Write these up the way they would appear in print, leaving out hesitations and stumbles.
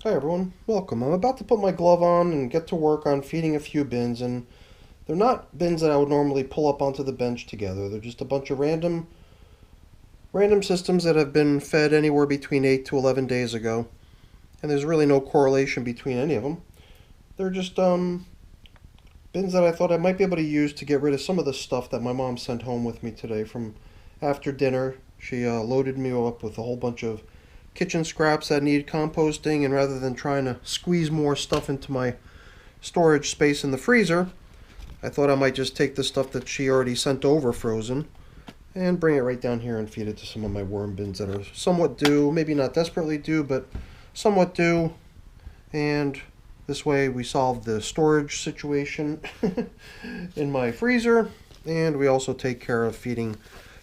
Hi everyone, welcome. I'm about to put my glove on and get to work on feeding a few bins, and they're not bins that I would normally pull up onto the bench together. They're just a bunch of random systems that have been fed anywhere between 8 to 11 days ago, and there's really no correlation between any of them. They're just bins that I thought I might be able to use to get rid of some of the stuff that my mom sent home with me today from after dinner. She loaded me up with a whole bunch of kitchen scraps that need composting, and rather than trying to squeeze more stuff into my storage space in the freezer, I thought I might just take the stuff that she already sent over frozen and bring it right down here and feed it to some of my worm bins that are somewhat due, maybe not desperately due, but somewhat due. And this way we solve the storage situation in my freezer, and we also take care of feeding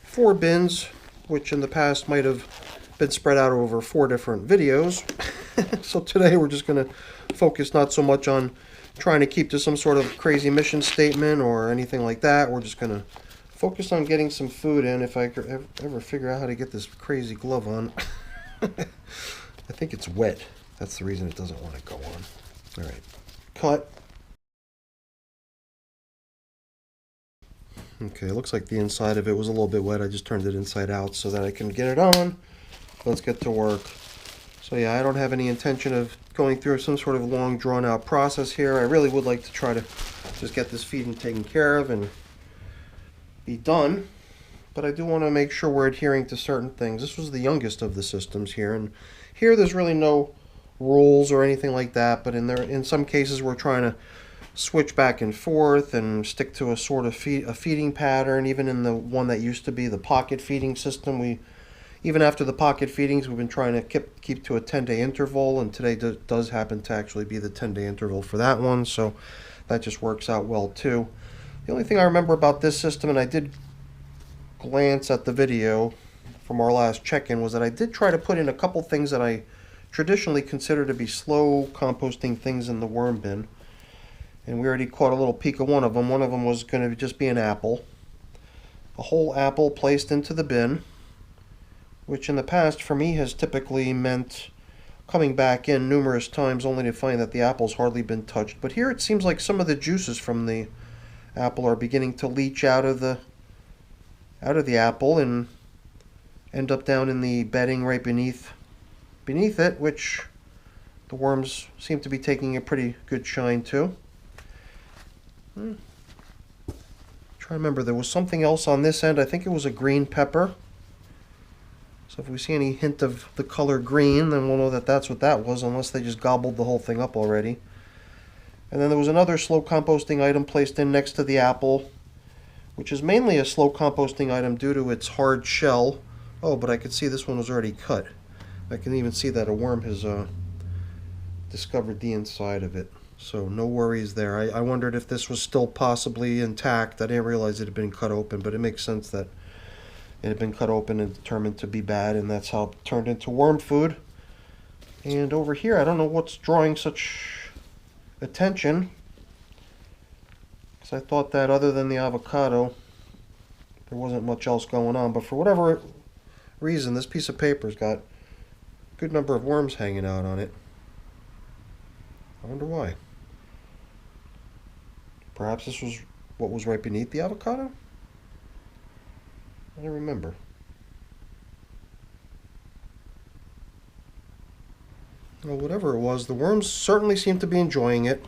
4 bins, which in the past might have been spread out over 4 different videos. So today we're just going to focus not so much on trying to keep to some sort of crazy mission statement or anything like that. We're just going to focus on getting some food in if I could ever figure out how to get this crazy glove on. I think it's wet. That's the reason it doesn't want to go on. All right, cut. Okay, it looks like the inside of it was a little bit wet. I just turned it inside out so that I can get it on. Let's get to work. So yeah, I don't have any intention of going through some sort of long drawn out process here. I really would like to try to just get this feeding taken care of and be done. But I do want to make sure we're adhering to certain things. This was the youngest of the systems here, and here there's really no rules or anything like that, but in some cases we're trying to switch back and forth and stick to a sort of feeding pattern. Even in the one that used to be the pocket feeding system, even after the pocket feedings, we've been trying to keep to a 10-day interval, and today does happen to actually be the 10-day interval for that one, so that just works out well too. The only thing I remember about this system, and I did glance at the video from our last check-in, was that I did try to put in a couple things that I traditionally consider to be slow composting things in the worm bin, and we already caught a little peek of one of them. One of them was going to just be an apple, a whole apple placed into the bin, which in the past for me has typically meant coming back in numerous times only to find that the apple's hardly been touched. But here it seems like some of the juices from the apple are beginning to leach out of the apple and end up down in the bedding right beneath it, which the worms seem to be taking a pretty good shine to. Try to remember, there was something else on this end. I think it was a green pepper. So if we see any hint of the color green, then we'll know that that's what that was, unless they just gobbled the whole thing up already. And then there was another slow composting item placed in next to the apple, which is mainly a slow composting item due to its hard shell. Oh, but I could see this one was already cut. I can even see that a worm has discovered the inside of it. So no worries there. I wondered if this was still possibly intact. I didn't realize it had been cut open, but it makes sense that it had been cut open and determined to be bad, and that's how it turned into worm food. And over here, I don't know what's drawing such attention, because I thought that other than the avocado, there wasn't much else going on. But for whatever reason, this piece of paper's got a good number of worms hanging out on it. I wonder why. Perhaps this was what was right beneath the avocado? I don't remember. Well, whatever it was, the worms certainly seem to be enjoying it.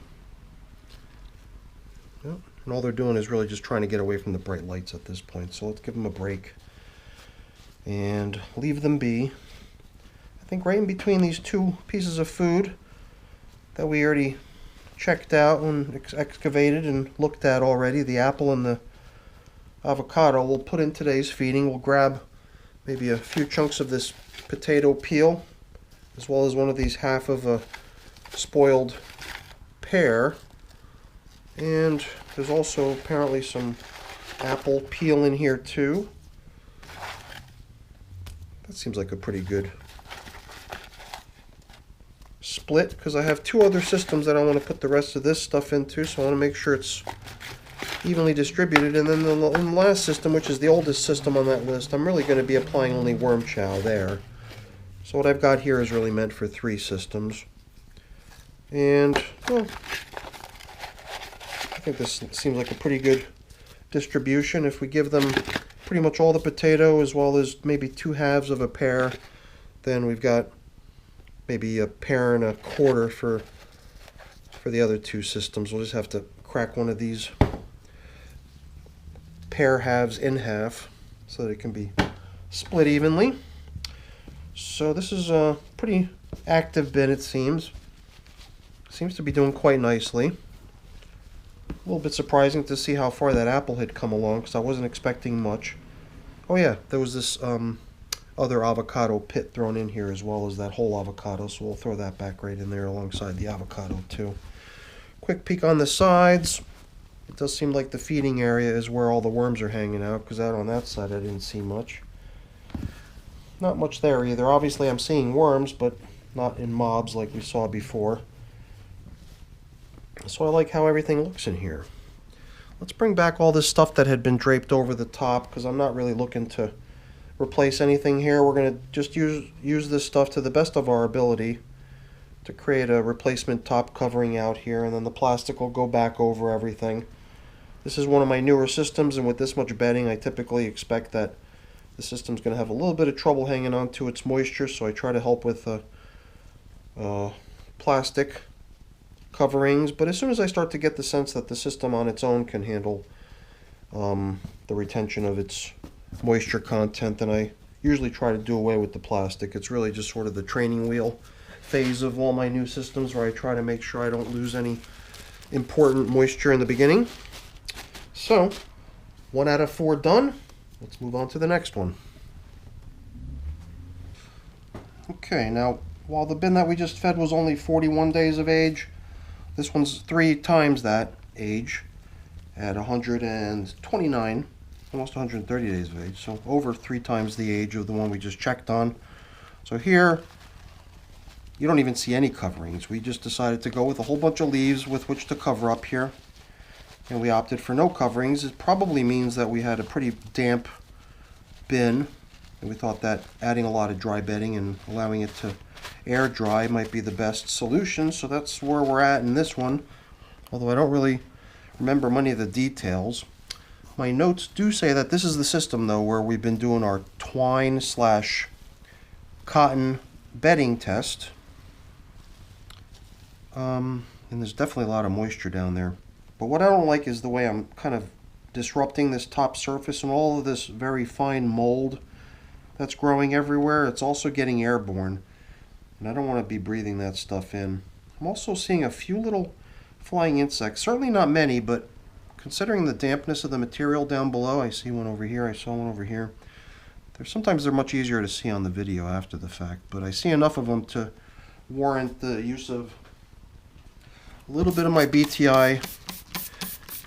Yep. And all they're doing is really just trying to get away from the bright lights at this point. So let's give them a break and leave them be. I think right in between these two pieces of food that we already checked out and excavated and looked at already, the apple and the avocado, we'll put in today's feeding. We'll grab maybe a few chunks of this potato peel, as well as one of these half of a spoiled pear. And there's also apparently some apple peel in here too. That seems like a pretty good split, because I have 2 other systems that I want to put the rest of this stuff into, so I want to make sure it's evenly distributed. And then in the last system, which is the oldest system on that list, I'm really going to be applying only worm chow there. So what I've got here is really meant for 3 systems. And, well, I think this seems like a pretty good distribution. If we give them pretty much all the potato as well as maybe 2/2 of a pear, then we've got maybe a pear and a quarter for the other two systems. We'll just have to crack one of these pear halves in half so that it can be split evenly. So this is a pretty active bin, it seems. Seems to be doing quite nicely. A little bit surprising to see how far that apple had come along, because I wasn't expecting much. Oh yeah, there was this other avocado pit thrown in here as well as that whole avocado, so we'll throw that back right in there alongside the avocado too. Quick peek on the sides. It does seem like the feeding area is where all the worms are hanging out, because out on that side I didn't see much. Not much there either. Obviously I'm seeing worms, but not in mobs like we saw before. So I like how everything looks in here. Let's bring back all this stuff that had been draped over the top, because I'm not really looking to replace anything here. We're going to just use this stuff to the best of our ability to create a replacement top covering out here, and then the plastic will go back over everything. This is one of my newer systems, and with this much bedding I typically expect that the system's going to have a little bit of trouble hanging on to its moisture, so I try to help with plastic coverings. But as soon as I start to get the sense that the system on its own can handle the retention of its moisture content, then I usually try to do away with the plastic. It's really just sort of the training wheel phase of all my new systems, where I try to make sure I don't lose any important moisture in the beginning. So 1 out of 4 done. Let's move on to the next one. Okay, now while the bin that we just fed was only 41 days of age, this one's 3 times that age at 129, almost 130 days of age, so over 3 times the age of the one we just checked on. So here you don't even see any coverings. We just decided to go with a whole bunch of leaves with which to cover up here, and we opted for no coverings. It probably means that we had a pretty damp bin, and we thought that adding a lot of dry bedding and allowing it to air dry might be the best solution. So that's where we're at in this one, although I don't really remember many of the details. My notes do say that this is the system though where we've been doing our twine / cotton bedding test. And there's definitely a lot of moisture down there. But what I don't like is the way I'm kind of disrupting this top surface and all of this very fine mold that's growing everywhere. It's also getting airborne, and I don't want to be breathing that stuff in. I'm also seeing a few little flying insects. Certainly not many, but considering the dampness of the material down below, I see one over here, I saw one over here. Sometimes they're much easier to see on the video after the fact, but I see enough of them to warrant the use of a little bit of my BTI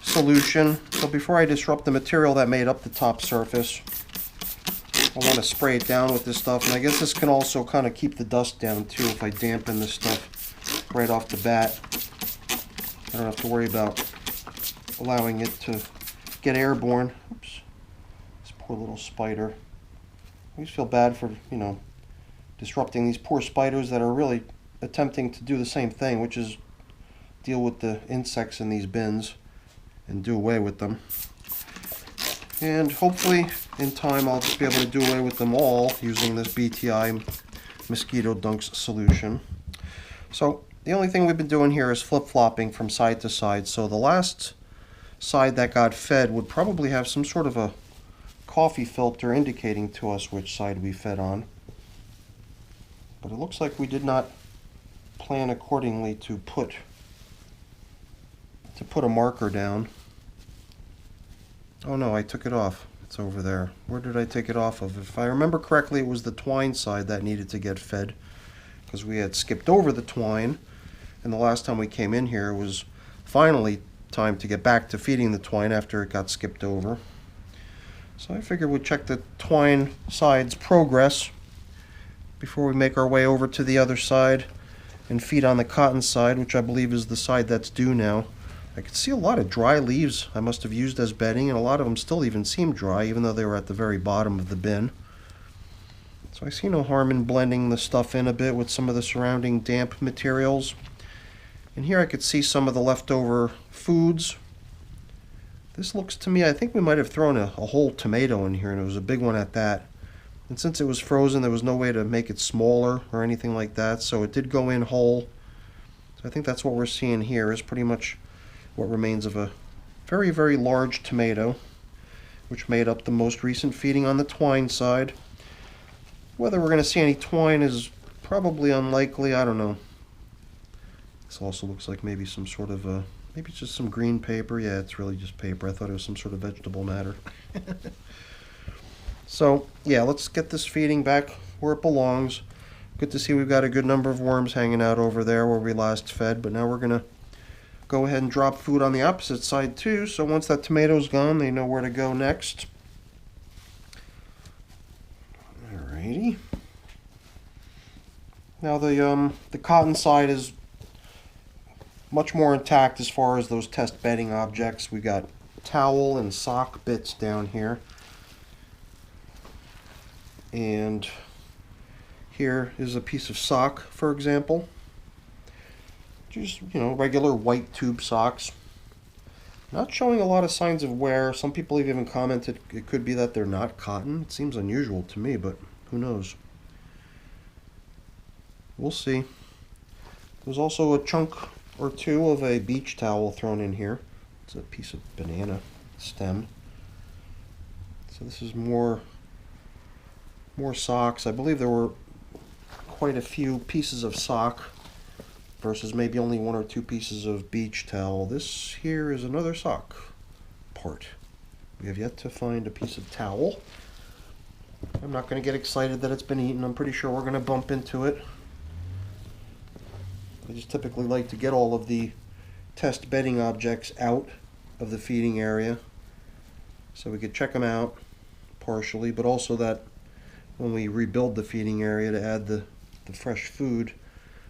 solution. So before I disrupt the material that made up the top surface, I want to spray it down with this stuff. And I guess this can also kind of keep the dust down too if I dampen this stuff right off the bat. I don't have to worry about allowing it to get airborne. Oops, this poor little spider. I always feel bad for, disrupting these poor spiders that are really attempting to do the same thing, which is deal with the insects in these bins and do away with them. And hopefully in time I'll just be able to do away with them all using this BTI Mosquito Dunks solution. So the only thing we've been doing here is flip-flopping from side to side. So the last side that got fed would probably have some sort of a coffee filter indicating to us which side we fed on. But it looks like we did not plan accordingly to put a marker down. Oh no, I took it off. It's over there. Where did I take it off of? If I remember correctly, it was the twine side that needed to get fed, because we had skipped over the twine, and the last time we came in here it was finally time to get back to feeding the twine after it got skipped over. So I figured we'd check the twine side's progress before we make our way over to the other side and feed on the cotton side, which I believe is the side that's due now. I could see a lot of dry leaves I must have used as bedding, and a lot of them still even seem dry, even though they were at the very bottom of the bin. So I see no harm in blending the stuff in a bit with some of the surrounding damp materials. And here I could see some of the leftover foods. This looks to me, I think we might have thrown a whole tomato in here, and it was a big one at that. And since it was frozen, there was no way to make it smaller or anything like that, so it did go in whole. So I think that's what we're seeing here is pretty much what remains of a very, very large tomato, which made up the most recent feeding on the twine side. Whether we're going to see any twine is probably unlikely, I don't know. This also looks like maybe some sort of maybe it's just some green paper. Yeah, it's really just paper. I thought it was some sort of vegetable matter. So, yeah, let's get this feeding back where it belongs. Good to see we've got a good number of worms hanging out over there where we last fed, but now we're going to go ahead and drop food on the opposite side too, so once that tomato's gone, they know where to go next. Alrighty. Now the cotton side is much more intact as far as those test bedding objects. We got towel and sock bits down here. And here is a piece of sock, for example. Just, regular white tube socks. Not showing a lot of signs of wear. Some people have even commented it could be that they're not cotton. It seems unusual to me, but who knows? We'll see. There's also a chunk or two of a beach towel thrown in here. It's a piece of banana stem. So this is more socks. I believe there were quite a few pieces of sock versus maybe only one or two pieces of beach towel. This here is another sock part. We have yet to find a piece of towel. I'm not going to get excited that it's been eaten. I'm pretty sure we're going to bump into it. I just typically like to get all of the test bedding objects out of the feeding area so we could check them out partially, but also that when we rebuild the feeding area to add the fresh food,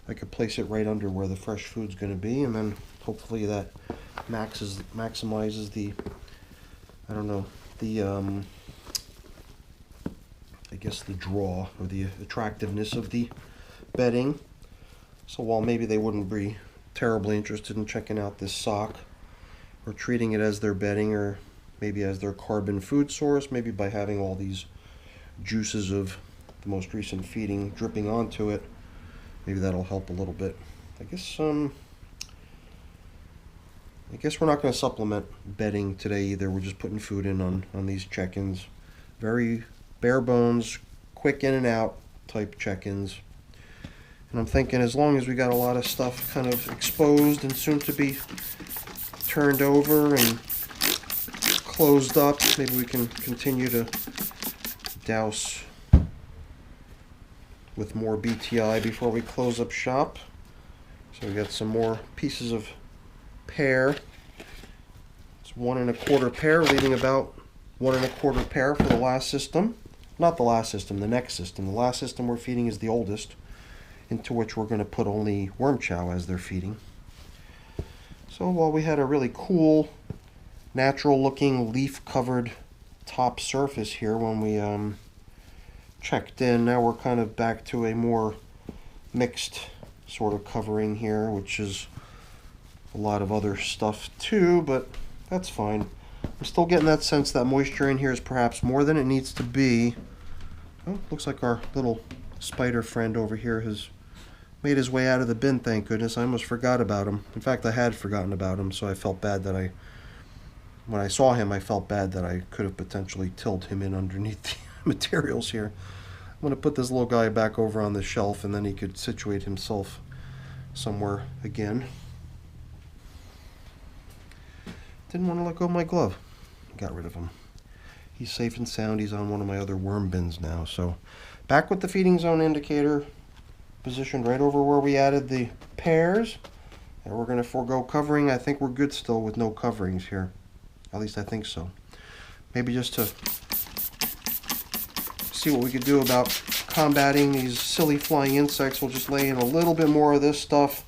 I could place it right under where the fresh food's going to be, and then hopefully that maximizes the, I don't know, the I guess the draw or the attractiveness of the bedding. So while maybe they wouldn't be terribly interested in checking out this sock or treating it as their bedding or maybe as their carbon food source, maybe by having all these juices of the most recent feeding dripping onto it, maybe that'll help a little bit. I guess we're not going to supplement bedding today either. We're just putting food in on these check-ins. Very bare bones, quick in and out type check-ins. And I'm thinking as long as we got a lot of stuff kind of exposed and soon to be turned over and closed up, maybe we can continue to douse with more BTI before we close up shop. So we got some more pieces of pear. It's 1 1/4 pear, leaving about 1 1/4 pear for the last system. Not the last system, the next system. The last system we're feeding is the oldest, into which we're going to put only worm chow as they're feeding. So while we had a really cool, natural looking leaf covered top surface here when we checked in, now we're kind of back to a more mixed sort of covering here, which is a lot of other stuff too, but that's fine. I'm still getting that sense that moisture in here is perhaps more than it needs to be. Oh, looks like our little spider friend over here has made his way out of the bin, thank goodness. I almost forgot about him. In fact, I had forgotten about him, so I felt bad that when I saw him, I felt bad that I could have potentially tilled him in underneath the materials here. I'm going to put this little guy back over on the shelf, and then he could situate himself somewhere again. Didn't want to let go of my glove. Got rid of him. He's safe and sound. He's on one of my other worm bins now. So back with the feeding zone indicator positioned right over where we added the pears. And we're going to forego covering. I think we're good still with no coverings here. At least I think so. Maybe just to see what we could do about combating these silly flying insects, we'll just lay in a little bit more of this stuff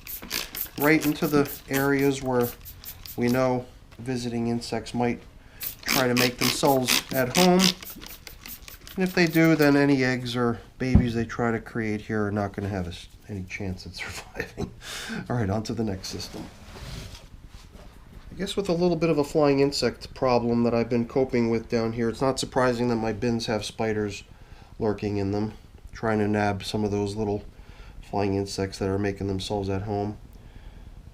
right into the areas where we know visiting insects might try to make themselves at home. And if they do, then any eggs or babies they try to create here are not going to have any chance at surviving. All right, on to the next system. I guess with a little bit of a flying insect problem that I've been coping with down here, it's not surprising that my bins have spiders lurking in them, trying to nab some of those little flying insects that are making themselves at home.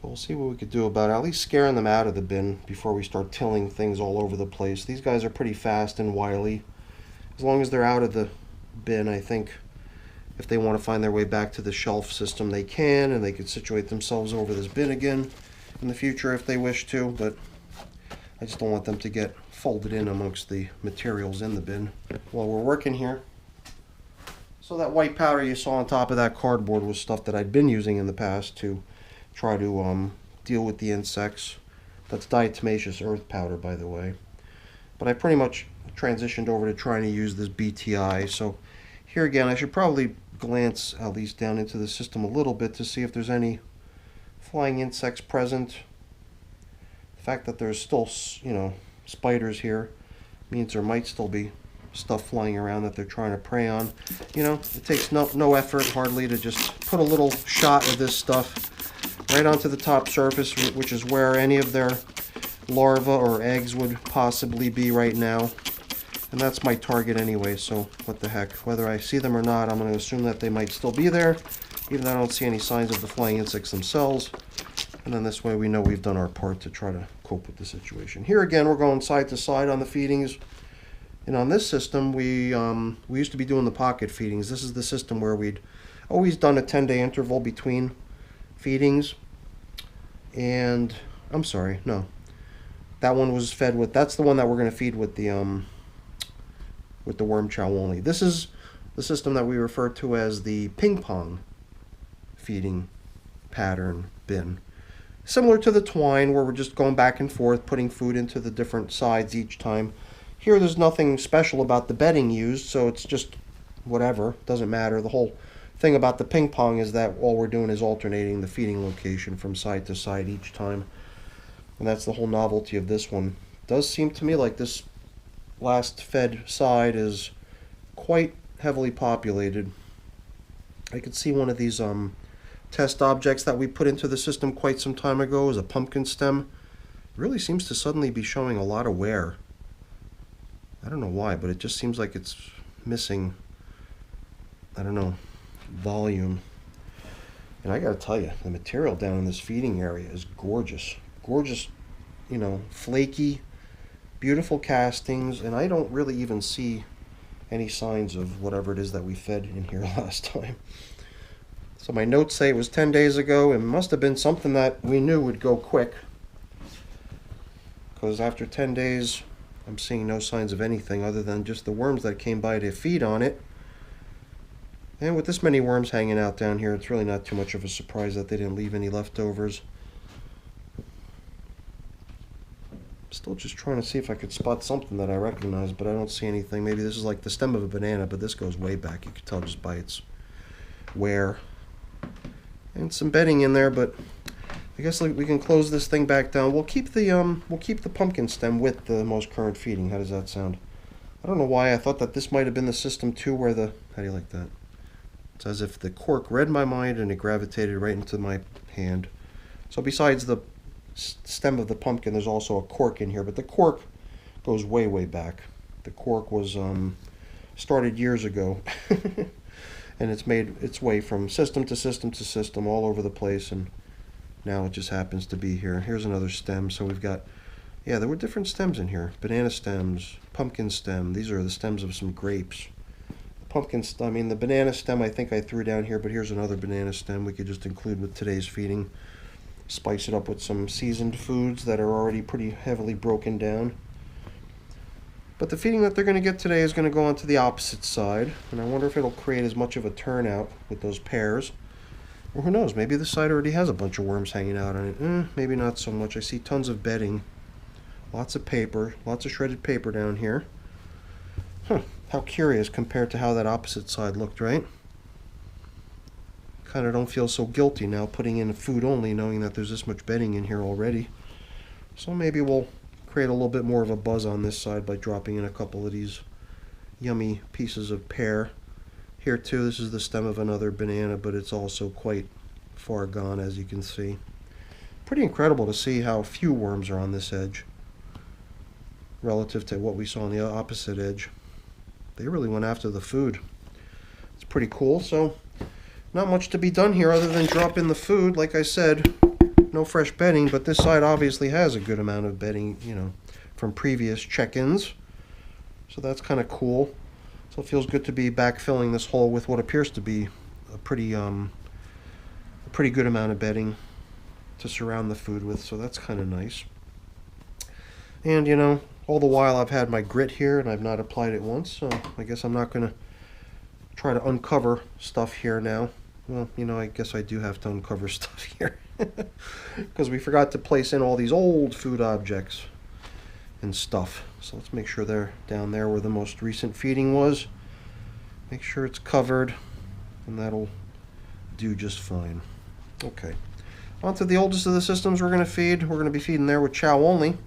But we'll see what we could do about it. At least scaring them out of the bin before we start tilling things all over the place. These guys are pretty fast and wily. As long as they're out of the bin, I think if they want to find their way back to the shelf system, they can, and they could situate themselves over this bin again in the future if they wish to, but I just don't want them to get folded in amongst the materials in the bin while we're working here. So that white powder you saw on top of that cardboard was stuff that I'd been using in the past to try to deal with the insects. That's diatomaceous earth powder, by the way. But I pretty much transitioned over to trying to use this BTI. So here again, I should probably glance at least down into the system a little bit to see if there's any flying insects present. The fact that there's still, spiders here means there might still be stuff flying around that they're trying to prey on. It takes no effort hardly to just put a little shot of this stuff right onto the top surface, which is where any of their larvae or eggs would possibly be right now. And that's my target anyway, so what the heck. Whether I see them or not, I'm going to assume that they might still be there, even though I don't see any signs of the flying insects themselves. And then this way we know we've done our part to try to cope with the situation. Here again, we're going side to side on the feedings. And on this system, we used to be doing the pocket feedings. This is the system where we'd always done a 10-day interval between feedings. And, I'm sorry, no. That one was fed with, that's the one that we're going to feed with the worm chow only. This is the system that we refer to as the ping-pong feeding pattern bin. Similar to the twine, where we're just going back and forth, putting food into the different sides each time. Here there's nothing special about the bedding used, so it's just whatever, doesn't matter. The whole thing about the ping pong is that all we're doing is alternating the feeding location from side to side each time. And that's the whole novelty of this one. It does seem to me like this last fed side is quite heavily populated. I could see one of these test objects that we put into the system quite some time ago is a pumpkin stem. It really seems to suddenly be showing a lot of wear. I don't know why, but it just seems like it's missing, I don't know, volume. And I gotta tell you, the material down in this feeding area is gorgeous. Gorgeous, flaky, beautiful castings, and I don't really even see any signs of whatever it is that we fed in here last time. So my notes say it was 10 days ago. It must have been something that we knew would go quick, because after 10 days I'm seeing no signs of anything other than just the worms that came by to feed on it. And with this many worms hanging out down here, it's really not too much of a surprise that they didn't leave any leftovers. Still just trying to see if I could spot something that I recognize, but I don't see anything. Maybe this is like the stem of a banana, but this goes way back. You can tell just by its wear. And some bedding in there, but I guess we can close this thing back down. We'll keep the pumpkin stem with the most current feeding. How does that sound? I don't know why I thought that this might have been the system too, where the, how do you like that? It's as if the cork read my mind and it gravitated right into my hand. So besides the stem of the pumpkin, there's also a cork in here, but the cork goes way, way back. The cork was started years ago, and it's made its way from system to system to system all over the place, and now it just happens to be here. Here's another stem. So we've got, yeah, there were different stems in here. Banana stems, pumpkin stem. These are the stems of some grapes. Pumpkin stem, I mean the banana stem I think I threw down here, but here's another banana stem we could just include with today's feeding. Spice it up with some seasoned foods that are already pretty heavily broken down. But the feeding that they're going to get today is going to go on to the opposite side, and I wonder if it'll create as much of a turnout with those pairs. Or who knows, maybe this side already has a bunch of worms hanging out on it. Maybe not so much. I see tons of bedding, lots of paper, lots of shredded paper down here. How curious compared to how that opposite side looked, right? Kind of don't feel so guilty now putting in food only, knowing that there's this much bedding in here already. So maybe we'll create a little bit more of a buzz on this side by dropping in a couple of these yummy pieces of pear. Here too, this is the stem of another banana, but it's also quite far gone, as you can see. Pretty incredible to see how few worms are on this edge relative to what we saw on the opposite edge. They really went after the food. It's pretty cool. So not much to be done here other than drop in the food. Like I said, no fresh bedding, but this side obviously has a good amount of bedding, you know, from previous check-ins. So that's kind of cool. So it feels good to be backfilling this hole with what appears to be a pretty good amount of bedding to surround the food with. So that's kind of nice. And you know, all the while I've had my grit here and I've not applied it once, so I guess I'm not going to try to uncover stuff here now. Well, you know, I guess I do have to uncover stuff here because we forgot to place in all these old food objects and stuff. So let's make sure they're down there where the most recent feeding was. Make sure it's covered, and that'll do just fine. Okay, on to the oldest of the systems we're going to feed. We're going to be feeding there with chow only, and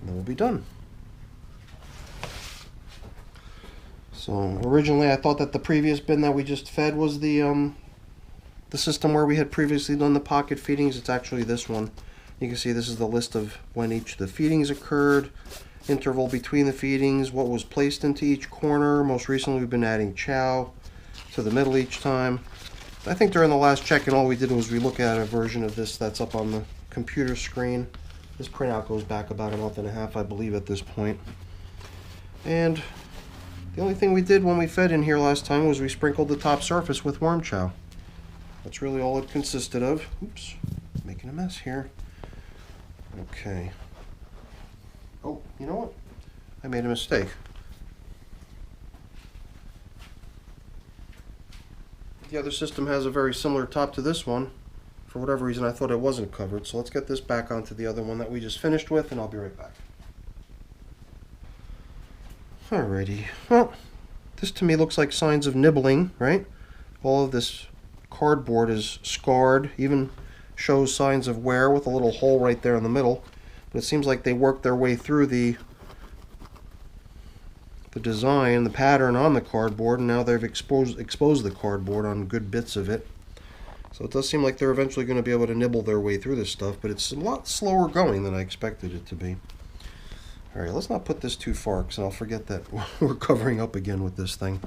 then we'll be done. So originally I thought that the previous bin that we just fed was the system where we had previously done the pocket feedings. It's actually this one. You can see this is the list of when each of the feedings occurred, interval between the feedings, what was placed into each corner. Most recently we've been adding chow to the middle each time. I think during the last check-in all we did was we look at a version of this that's up on the computer screen. This printout goes back about a month and a half, I believe, at this point. And the only thing we did when we fed in here last time was we sprinkled the top surface with worm chow. That's really all it consisted of. Oops, making a mess here. Okay. Oh, you know what? I made a mistake. The other system has a very similar top to this one. For whatever reason, I thought it wasn't covered. So let's get this back onto the other one that we just finished with, and I'll be right back. Alrighty. Well, this to me looks like signs of nibbling, right? All of this cardboard is scarred, even shows signs of wear with a little hole right there in the middle. But it seems like they worked their way through the design, the pattern on the cardboard, and now they've exposed the cardboard on good bits of it. So it does seem like they're eventually going to be able to nibble their way through this stuff, but it's a lot slower going than I expected it to be. Alright, let's not put this too far because I'll forget that we're covering up again with this thing.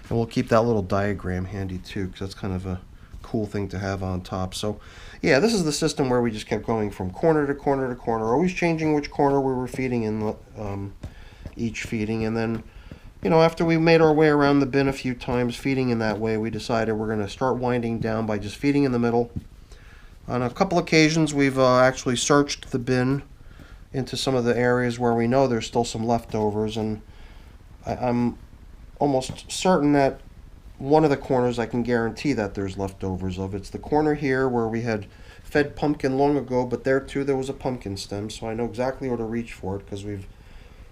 And we'll keep that little diagram handy too, because that's kind of a cool thing to have on top. So yeah, this is the system where we just kept going from corner to corner to corner, always changing which corner we were feeding in each feeding. And then, you know, after we made our way around the bin a few times feeding in that way, we decided we're going to start winding down by just feeding in the middle. On a couple occasions we've actually searched the bin into some of the areas where we know there's still some leftovers, and I'm almost certain that one of the corners I can guarantee that there's leftovers of. It's the corner here where we had fed pumpkin long ago, but there too there was a pumpkin stem, so I know exactly where to reach for it because we've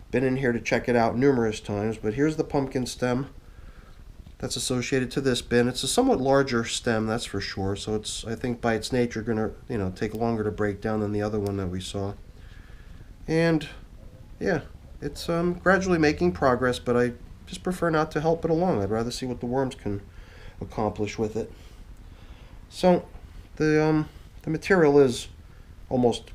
been in here to check it out numerous times. But here's the pumpkin stem that's associated to this bin. It's a somewhat larger stem, that's for sure, so it's, I think by its nature, gonna, you know, take longer to break down than the other one that we saw. And yeah, it's gradually making progress, but I just prefer not to help it along. I'd rather see what the worms can accomplish with it. So the material is almost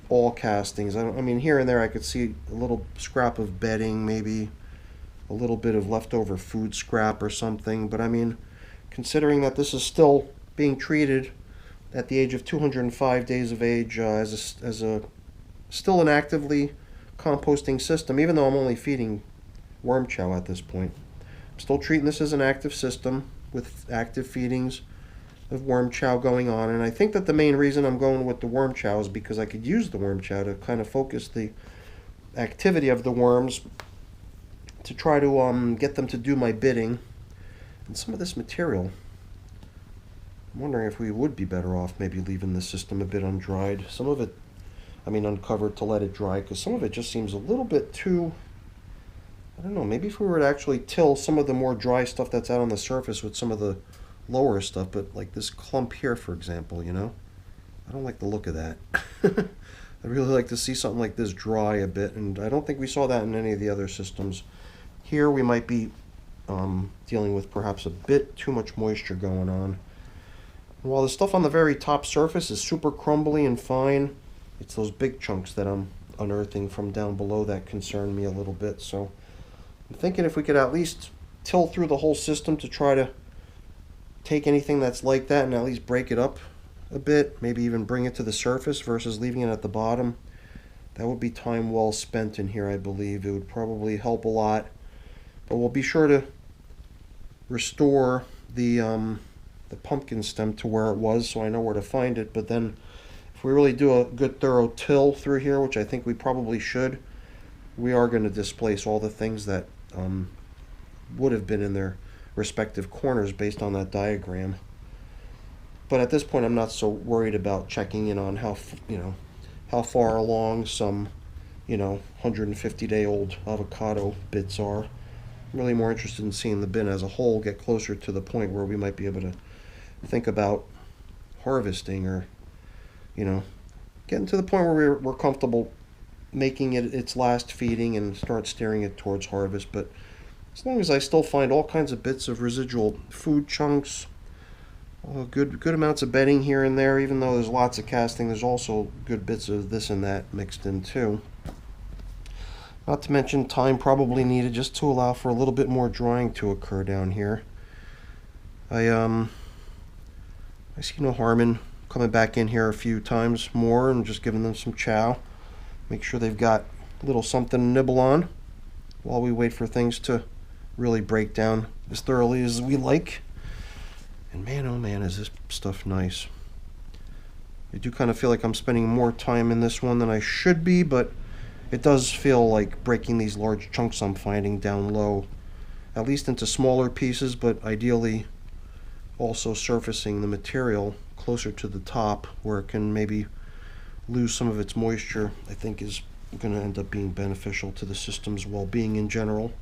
all castings. I mean, here and there I could see a little scrap of bedding, maybe a little bit of leftover food scrap or something. But I mean, considering that this is still being treated at the age of 205 days of age as a still an actively composting system, even though I'm only feeding worm chow at this point. I'm still treating this as an active system with active feedings of worm chow going on, and I think that the main reason I'm going with the worm chow is because I could use the worm chow to kind of focus the activity of the worms to try to get them to do my bidding. And some of this material, I'm wondering if we would be better off maybe leaving this system a bit undried. Some of it, I mean uncovered to let it dry, because some of it just seems a little bit too, I don't know, maybe if we were to actually till some of the more dry stuff that's out on the surface with some of the lower stuff, but like this clump here, for example, you know, I don't like the look of that. I'd really like to see something like this dry a bit, and I don't think we saw that in any of the other systems. Here we might be dealing with perhaps a bit too much moisture going on. And while the stuff on the very top surface is super crumbly and fine, it's those big chunks that I'm unearthing from down below that concern me a little bit. So I'm thinking if we could at least till through the whole system to try to take anything that's like that and at least break it up a bit, maybe even bring it to the surface versus leaving it at the bottom. That would be time well spent in here, I believe. It would probably help a lot. But we'll be sure to restore the pumpkin stem to where it was so I know where to find it. But then if we really do a good thorough till through here, which I think we probably should, we are going to displace all the things that would have been in their respective corners based on that diagram. But at this point I'm not so worried about checking in on how far along some 150-day-old avocado bits are. I'm really more interested in seeing the bin as a whole get closer to the point where we might be able to think about harvesting, or getting to the point where we're comfortable making it its last feeding and start steering it towards harvest. But as long as I still find all kinds of bits of residual food chunks, good amounts of bedding here and there, even though there's lots of casting, there's also good bits of this and that mixed in too. Not to mention time probably needed just to allow for a little bit more drying to occur down here. I see no harm in coming back in here a few times more and just giving them some chow. Make sure they've got a little something to nibble on while we wait for things to really break down as thoroughly as we like. And man, oh man, is this stuff nice. I do kind of feel like I'm spending more time in this one than I should be, but it does feel like breaking these large chunks I'm finding down low, at least into smaller pieces, but ideally also surfacing the material closer to the top where it can maybe lose some of its moisture, I think is going to end up being beneficial to the system's well-being in general.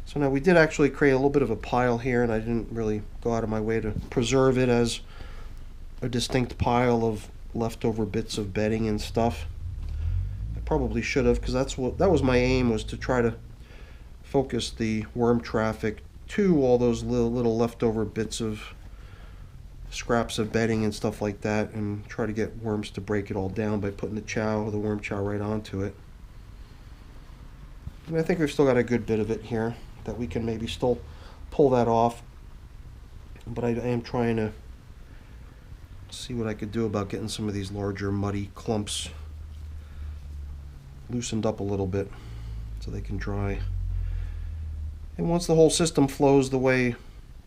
So now we did actually create a little bit of a pile here, and I didn't really go out of my way to preserve it as a distinct pile of leftover bits of bedding and stuff. I probably should have, because that was my aim, was to try to focus the worm traffic to all those little leftover bits of scraps of bedding and stuff like that, and try to get worms to break it all down by putting the worm chow right onto it. And I think we've still got a good bit of it here that we can maybe still pull that off, but I am trying to see what I could do about getting some of these larger muddy clumps loosened up a little bit so they can dry. And once the whole system flows the way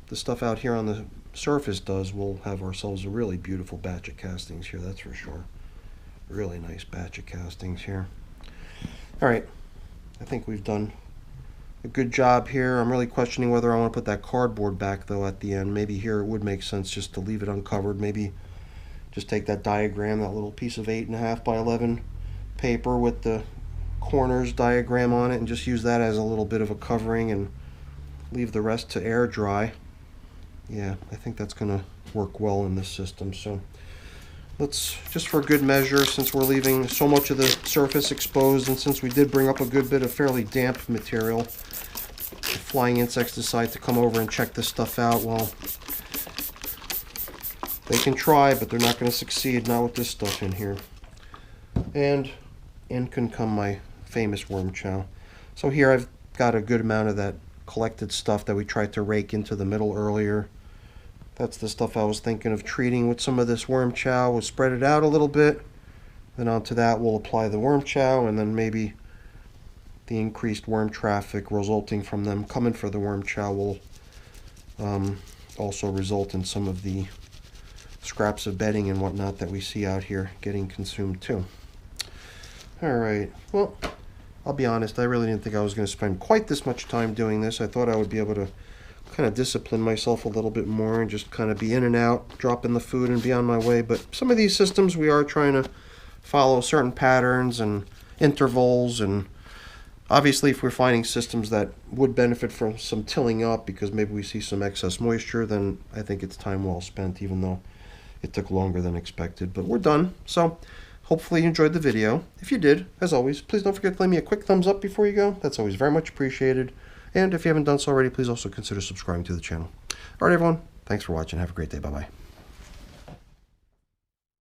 the stuff out here on the surface does, we'll have ourselves a really beautiful batch of castings here, that's for sure. Really nice batch of castings here. Alright, I think we've done a good job here. I'm really questioning whether I want to put that cardboard back though at the end. Maybe here it would make sense just to leave it uncovered. Maybe just take that diagram, that little piece of 8.5 by 11 paper with the corners diagram on it, and just use that as a little bit of a covering and leave the rest to air dry. Yeah, I think that's going to work well in this system. So let's, just for good measure, since we're leaving so much of the surface exposed, and since we did bring up a good bit of fairly damp material, if flying insects decide to come over and check this stuff out, well, they can try, but they're not going to succeed, not with this stuff in here. And in can come my famous worm chow. So here I've got a good amount of that collected stuff that we tried to rake into the middle earlier. That's the stuff I was thinking of treating with some of this worm chow. We'll spread it out a little bit, then onto that we'll apply the worm chow, and then maybe the increased worm traffic resulting from them coming for the worm chow will also result in some of the scraps of bedding and whatnot that we see out here getting consumed too. Alright, well, I'll be honest, I really didn't think I was going to spend quite this much time doing this. I thought I would be able to kind of discipline myself a little bit more and just kind of be in and out, drop in the food and be on my way. But some of these systems we are trying to follow certain patterns and intervals, and obviously if we're finding systems that would benefit from some tilling up because maybe we see some excess moisture, then I think it's time well spent, even though it took longer than expected. But we're done, so hopefully you enjoyed the video. If you did, as always, please don't forget to leave me a quick thumbs up before you go. That's always very much appreciated. And if you haven't done so already, please also consider subscribing to the channel. All right, everyone. Thanks for watching. Have a great day. Bye-bye.